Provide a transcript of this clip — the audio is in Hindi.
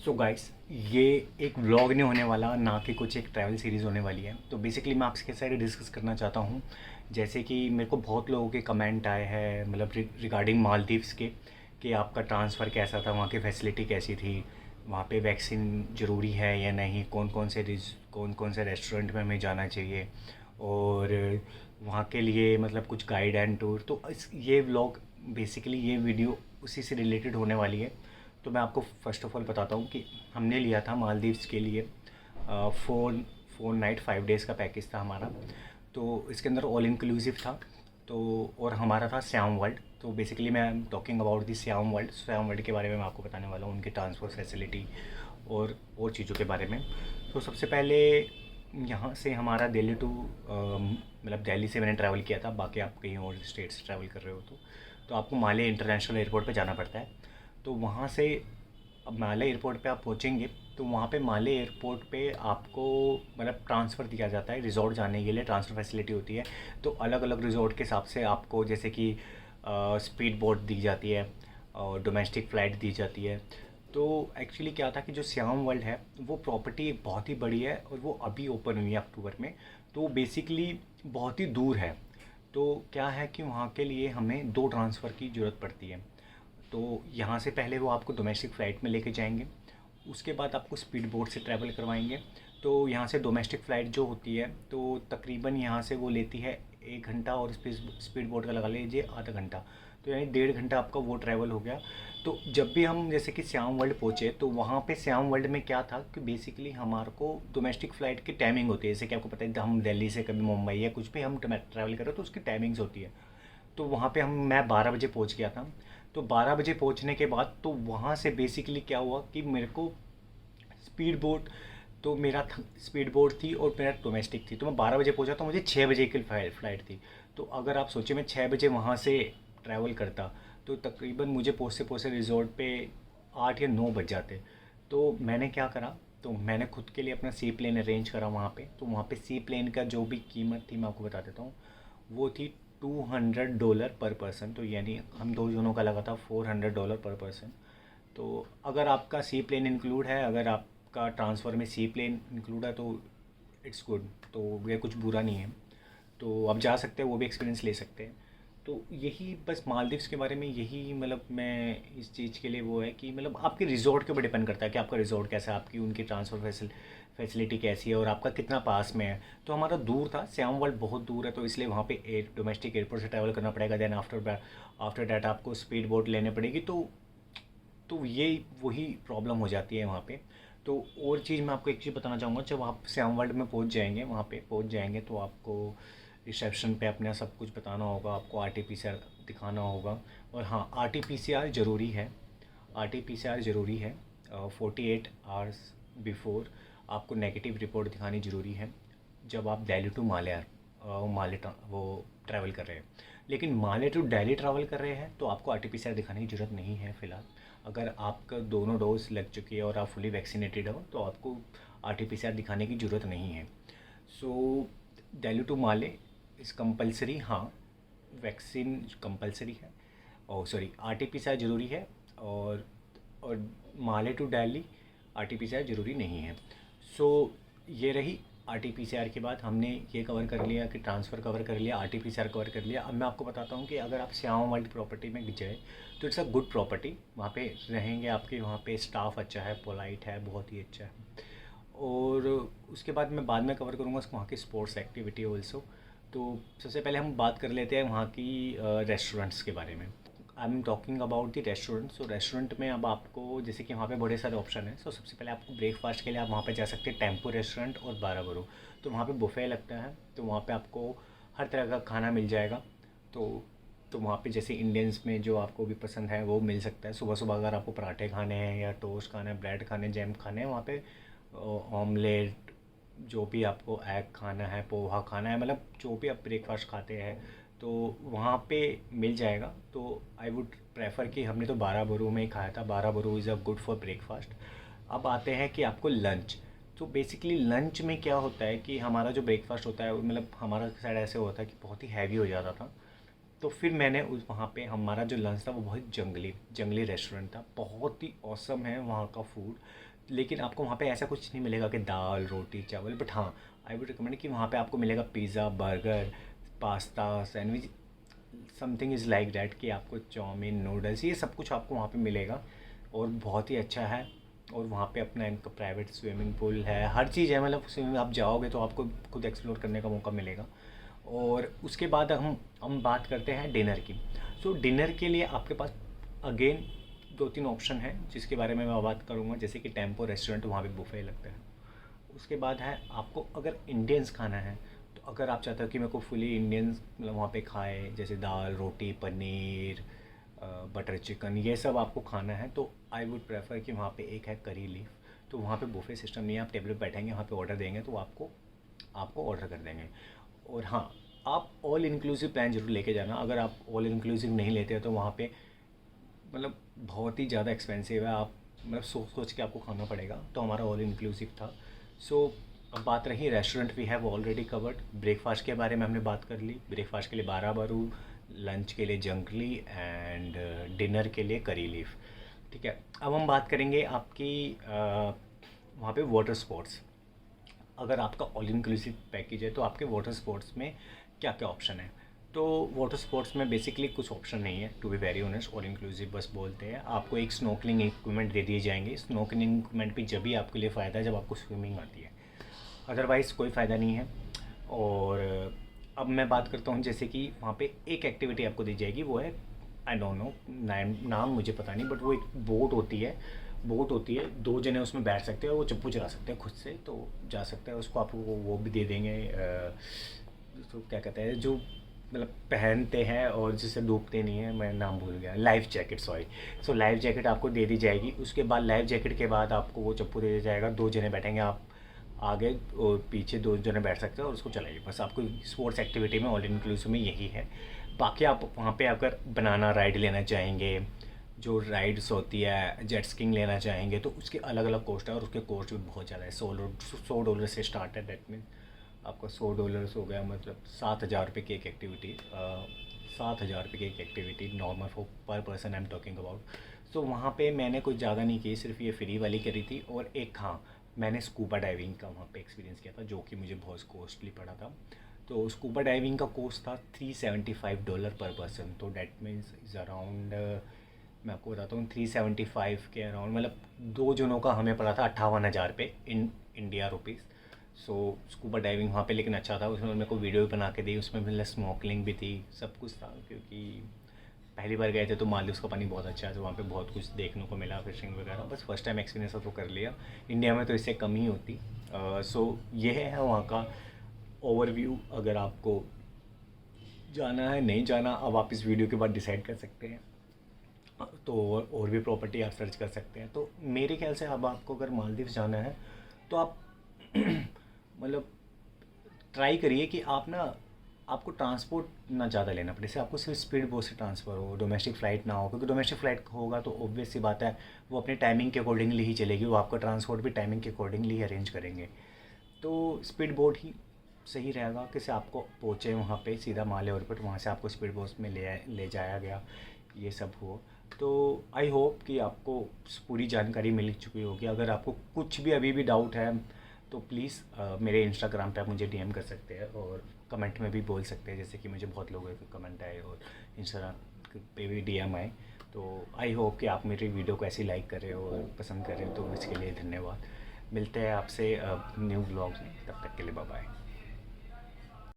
सो गाइस, ये एक व्लॉग नहीं होने वाला, ना कि कुछ एक ट्रैवल सीरीज़ होने वाली है। तो बेसिकली मैं आपके साथ डिस्कस करना चाहता हूँ। जैसे कि मेरे को बहुत लोगों के कमेंट आए हैं, मतलब रिगार्डिंग मालदीव्स के, कि आपका ट्रांसफ़र कैसा था, वहाँ की फैसिलिटी कैसी थी, वहाँ पे वैक्सीन ज़रूरी है या नहीं, कौन कौन से रेस्टोरेंट में हमें जाना चाहिए, और वहाँ के लिए मतलब कुछ गाइड एंड टूर। तो ये व्लॉग, बेसिकली ये वीडियो उसी से रिलेटेड होने वाली है। तो मैं आपको फ़र्स्ट ऑफ़ ऑल बताता हूँ कि हमने लिया था मालदीव्स के लिए फोर फोर नाइट 5 डेज़ का पैकेज था हमारा। तो इसके अंदर ऑल इंक्लूसिव था। तो और हमारा था श्याम वर्ल्ड। तो बेसिकली मैं talking about the Shyam world के बारे में मैं आपको बताने वाला हूँ, उनकी ट्रांसपोर्ट फैसिलिटी और चीज़ों के बारे में। तो सबसे पहले यहाँ से हमारा दिल्ली टू मतलब दिल्ली से मैंने ट्रैवल किया था, बाकी आप कहीं और स्टेट से ट्रैवल कर रहे हो तो आपको माले इंटरनेशनल एयरपोर्ट पे जाना पड़ता है। तो वहाँ से अब माले एयरपोर्ट पे आप पहुँचेंगे, तो वहाँ पे माले एयरपोर्ट पे आपको मतलब ट्रांसफ़र दिया जाता है। रिज़ॉर्ट जाने के लिए ट्रांसफ़र फैसिलिटी होती है। तो अलग अलग रिज़ॉर्ट के हिसाब से आपको, जैसे कि स्पीड बोट दी जाती है और डोमेस्टिक फ़्लाइट दी जाती है। तो एक्चुअली क्या था कि जो श्याम वर्ल्ड है वो प्रॉपर्टी बहुत ही बड़ी है और वो अभी ओपन हुई है अक्टूबर में। तो बेसिकली बहुत ही दूर है। तो क्या है कि वहाँ के लिए हमें 2 ट्रांसफ़र की ज़रूरत पड़ती है। तो यहाँ से पहले वो आपको डोमेस्टिक फ़्लाइट में लेके जाएंगे, उसके बाद आपको स्पीड बोट से ट्रैवल करवाएंगे। तो यहाँ से डोमेस्टिक फ़्लाइट जो होती है तो तकरीबन यहाँ से वो लेती है 1 घंटा, और स्पीड बोट का लगा लीजिए आधा घंटा। तो यानी 1.5 घंटा आपका वो ट्रैवल हो गया। तो जब भी हम जैसे कि श्याम वर्ल्ड पहुँचे, तो वहाँ पे श्याम वर्ल्ड में क्या था कि बेसिकली हमारे को डोमेस्टिक फ़्लाइट की टाइमिंग होती है। जैसे कि आपको पता है, हम दिल्ली से कभी मुंबई या कुछ भी हम ट्रैवल करें तो उसकी टाइमिंग्स होती है। तो वहाँ पे मैं 12 बजे पहुँच गया था। तो 12 बजे पहुँचने के बाद तो वहाँ से बेसिकली क्या हुआ कि मेरे को स्पीड बोट, तो मेरा स्पीड बोट थी और मेरा डोमेस्टिक थी। तो मैं 12 बजे पहुँचा, तो मुझे 6 बजे की फ़्लाइट थी। तो अगर आप सोचिए मैं 6 बजे वहाँ से ट्रैवल करता, तो तकरीबन मुझे पहुँचते पहुँचते रिज़ॉर्ट पे 8 या 9 बज जाते। तो मैंने क्या करा, तो मैंने खुद के लिए अपना सी प्लेन अरेंज करा वहाँ पे। तो वहाँ पे सी प्लेन का जो भी कीमत थी मैं आपको बता देता हूँ। वो थी $200 पर पर्सन। तो यानी हम दो जनों का लगा था $400 पर पर्सन। तो अगर आपका सी प्लेन इंक्लूड है, अगर आपका ट्रांसफ़र में सी प्लेन इंक्लूड है, तो इट्स गुड। तो ये कुछ बुरा नहीं है। तो आप जा सकते हैं, वो भी एक्सपीरियंस ले सकते हैं। तो यही बस मालदीव्स के बारे में, यही मतलब मैं इस चीज़ के लिए वो है कि मतलब आपके रिज़ॉर्ट के ऊपर डिपेंड करता है कि आपका रिज़ॉर्ट कैसा है, आपकी उनकी ट्रांसफ़र फैसिलिटी कैसी है और आपका कितना पास में है। तो हमारा दूर था, श्याम वर्ल्ड बहुत दूर है, तो इसलिए वहाँ पे डोमेस्टिक एयरपोर्ट से ट्रैवल करना पड़ेगा। देन आफ्टर डैट आपको स्पीड बोट लेने पड़ेगी। तो ये वही प्रॉब्लम हो जाती है वहाँ पे। तो और चीज़ मैं आपको एक चीज़ बताना चाहूँगा, जब आप श्याम वर्ल्ड में पहुँच जाएंगे, वहाँ पे पहुँच जाएंगे, तो आपको रिसेप्शन पे अपना सब कुछ बताना होगा, आपको RT-PCR दिखाना होगा। और हाँ, RT-PCR ज़रूरी है। RT-PCR ज़रूरी है। 48 आवर्स बिफोर आपको नेगेटिव रिपोर्ट दिखानी ज़रूरी है, जब आप दिल्ली टू वो ट्रैवल कर रहे हैं। लेकिन माले टू दिल्ली ट्रैवल कर रहे हैं तो आपको RT-PCR दिखाने की ज़रूरत नहीं है फ़िलहाल। अगर आपका दोनों डोज लग चुकी है और आप फुली वैक्सीनेटेड हो, तो आपको RT-PCR दिखाने की ज़रूरत नहीं है। So Delhi to Male is compulsory. हाँ, वैक्सीन कंपलसरी है, और सॉरी RT-PCR ज़रूरी है। और माले टू दिल्ली RT-PCR ज़रूरी नहीं है। सो ये रही RT-PCR के बाद हमने ये कवर कर लिया कि ट्रांसफ़र कवर कर लिया, RT-PCR कवर कर लिया। अब मैं आपको बताता हूँ कि अगर आप श्याम वर्ल्ड प्रॉपर्टी में जाए, तो इट्स अ गुड प्रॉपर्टी। वहाँ पे रहेंगे आपके, वहाँ पे स्टाफ अच्छा है, पोलाइट है, बहुत ही अच्छा है। और उसके बाद मैं बाद में कवर करूँगा वहाँ की स्पोर्ट्स एक्टिविटी ऑल्सो। तो सबसे पहले हम बात कर लेते हैं वहाँ की रेस्टोरेंट्स के बारे में। आई am talking about the restaurant. So restaurant में अब आपको, जैसे कि वहाँ पे बड़े सारे ऑप्शन हैं। सो सबसे पहले आपको ब्रेकफास्ट के लिए आप वहाँ पे जा सकते हैं टेम्पो रेस्टोरेंट और बाराबरू। तो वहाँ पे बुफ़े लगता है, तो वहाँ पे आपको हर तरह का खाना मिल जाएगा। तो तो वहाँ पे जैसे इंडियंस में जो आपको भी पसंद है वो मिल सकता है। सुबह सुबह अगर आपको पराठे खाने हैं या टोस्ट खाना है, ब्रेड खाने, जैम खाने हैं, वहाँ पे ऑमलेट, जो भी आपको एग खाना है, पोहा खाना है, मतलब जो भी आप ब्रेकफास्ट खाते हैं, तो वहाँ पे मिल जाएगा। तो आई वुड प्रेफर कि हमने तो बाराबरू में ही खाया था। बाराबरू is a good for breakfast. अब आते हैं कि आपको लंच। तो बेसिकली लंच में क्या होता है कि हमारा जो ब्रेकफास्ट होता है, मतलब हमारा साइड ऐसे होता है कि बहुत ही हैवी हो जाता था। तो फिर मैंने उस वहाँ पे हमारा जो लंच था वो बहुत जंगली जंगली रेस्टोरेंट था, बहुत ही औसम है वहाँ का फूड। लेकिन आपको वहाँ पे ऐसा कुछ नहीं मिलेगा कि दाल रोटी चावल, बट हाँ आई वुड रिकमेंड कि वहाँ पे आपको मिलेगा pizza burger pasta sandwich something is like that, कि आपको चाउमीन नूडल्स ये सब कुछ आपको वहाँ पे मिलेगा और बहुत ही अच्छा है। और वहाँ पे अपना इनका प्राइवेट स्विमिंग पूल है, हर चीज़ है, मतलब स्विमिंग आप जाओगे तो आपको खुद एक्सप्लोर करने का मौका मिलेगा। और उसके बाद हम बात करते हैं डिनर की। सो डिनर के लिए आपके पास अगेन दो तीन ऑप्शन है जिसके बारे में मैं बात करूँगा, जैसे कि टेम्पो रेस्टोरेंट, वहाँ पे बुफे लगता है। उसके बाद है आपको अगर इंडियंस खाना है, तो अगर आप चाहते हो कि मेरे को फुली इंडियंस मतलब वहाँ पे खाए, जैसे दाल रोटी पनीर बटर चिकन ये सब आपको खाना है, तो आई वुड प्रेफर कि वहाँ पे एक है करी लीफ। तो वहाँ पे बुफे सिस्टम नहीं है, आप टेबल पे बैठेंगे वहाँ पे ऑर्डर देंगे तो आपको आपको ऑर्डर कर देंगे। और हाँ, आप ऑल इंक्लूसिव प्लान जरूर लेके जाना। अगर आप ऑल इंक्लूसिव नहीं लेते हो तो वहाँ पे मतलब बहुत ही ज़्यादा एक्सपेंसिव है, आप मतलब सोच सोच के आपको खाना पड़ेगा। तो हमारा ऑल इंक्लूसिव था। सो अब बात रही restaurant, we have already covered. Breakfast के बारे में हमने बात कर ली, ब्रेकफास्ट के लिए 12 बारू, लंच के लिए जंगली एंड डिनर के लिए करी लीफ। ठीक है, अब हम बात करेंगे आपकी वहाँ पे वाटर स्पोर्ट्स। अगर आपका ऑल इंक्लूसिव पैकेज है तो आपके वाटर स्पोर्ट्स में क्या क्या ऑप्शन है। तो वाटर स्पोर्ट्स में बेसिकली कुछ ऑप्शन नहीं है, to be very honest. All inclusive बस बोलते हैं आपको एक स्नोकलिंग इक्विपमेंट दे दिए जाएंगे। स्नोकलिंग इक्विपमेंट भी जब भी आपके लिए फ़ायदा है जब आपको स्विमिंग आती है, अदरवाइज़ कोई फ़ायदा नहीं है। और अब मैं बात करता हूँ, जैसे कि वहाँ पे एक एक्टिविटी आपको दी जाएगी, वो है आई डोंट नो नाम मुझे पता नहीं, बट वो एक बोट होती है 2 जने उसमें बैठ सकते हैं और वो चप्पू चला सकते हैं खुद से, तो जा सकते हैं। उसको आपको वो भी दे देंगे उसको क्या कहते हैं जो मतलब पहनते हैं और जिससे डूबते नहीं है, मैं नाम भूल गया, life jacket, sorry. So life jacket आपको दे दी जाएगी। उसके बाद लाइफ जैकेट के बाद आपको वो चप्पू दे दिया जाएगा, 2 जने बैठेंगे, आप आगे और पीछे 2 जने बैठ सकते हो और उसको चलाइए। बस आपको स्पोर्ट्स एक्टिविटी में ऑल इंक्लूसिव में यही है। बाकी आप वहाँ पे अगर बनाना राइड लेना चाहेंगे, जो राइड्स होती है जेट स्कीइंग लेना चाहेंगे, तो उसके अलग अलग कॉस्ट है और उसके कॉस्ट भी बहुत ज़्यादा है। $100 से स्टार्ट है। डेट मीन आपका $100 हो गया, मतलब 7,000 रुपये की एक एक्टिविटी, 7,000 रुपये की एक activity normal for per person I am talking about. So वहाँ पे मैंने कुछ ज़्यादा नहीं की, सिर्फ ये फ्री वाली करी थी। और एक हाँ, मैंने स्कूबा डाइविंग का वहाँ पे एक्सपीरियंस किया था, जो कि मुझे बहुत कॉस्टली पड़ा था। तो स्कूबा डाइविंग का कॉस्ट था $375 पर पर्सन। तो डैट मीन्स इज़ अराउंड, मैं आपको बताता हूँ, 375 के अराउंड, मतलब 2 जनों का हमें पड़ा था 58,000 रुपये in India rupees. So scuba diving वहाँ पे लेकिन अच्छा था, उसमें मेरे को वीडियो भी बना के दी, उसमें मतलब स्नॉर्कलिंग भी थी, सब कुछ था। क्योंकि पहली बार गए थे तो मालदीव्स का पानी बहुत अच्छा है, तो वहाँ पे बहुत कुछ देखने को मिला, फिशिंग वगैरह। बस फर्स्ट टाइम एक्सपीरियंस तो कर लिया, इंडिया में तो इससे कम ही होती। सो ये है वहाँ का ओवरव्यू। अगर आपको जाना है नहीं जाना, अब आप इस वीडियो के बाद डिसाइड कर सकते हैं। तो और भी प्रॉपर्टी आप सर्च कर सकते हैं। तो मेरे ख्याल से अब आपको अगर मालदीव जाना है तो आप मतलब ट्राई करिए कि आप ना, आपको ट्रांसपोर्ट ना ज़्यादा लेना पड़े, जैसे आपको सिर्फ स्पीड बोट से ट्रांसफ़र हो, डोमेस्टिक फ़्लाइट ना हो। क्योंकि डोमेस्टिक फ़्लाइट होगा तो ऑब्वियस सी बात है वो अपनी टाइमिंग के अकॉर्डिंगली ही चलेगी, वो आपका ट्रांसपोर्ट भी टाइमिंग के अकॉर्डिंगली ही अरेंज करेंगे। तो स्पीड बोट ही सही रहेगा कि से आपको पहुँचे वहाँ पे सीधा माले एयरपोर्ट, वहाँ से आपको स्पीड बोट में ले जाया गया, ये सब हो। तो आई होप कि आपको पूरी जानकारी मिल चुकी होगी। अगर आपको कुछ भी अभी भी डाउट है तो प्लीज़ मेरे इंस्टाग्राम पे आप मुझे डीएम कर सकते हैं और कमेंट में भी बोल सकते हैं, जैसे कि मुझे बहुत लोगों के कमेंट आए और इंस्टाग्राम पे भी डीएम आए। तो आई होप कि आप मेरी वीडियो को ऐसे लाइक कर रहे हो और पसंद कर रहे हो, तो इसके लिए धन्यवाद। मिलते हैं आपसे न्यू ब्लॉग में, तब तक के लिए बाय बाय।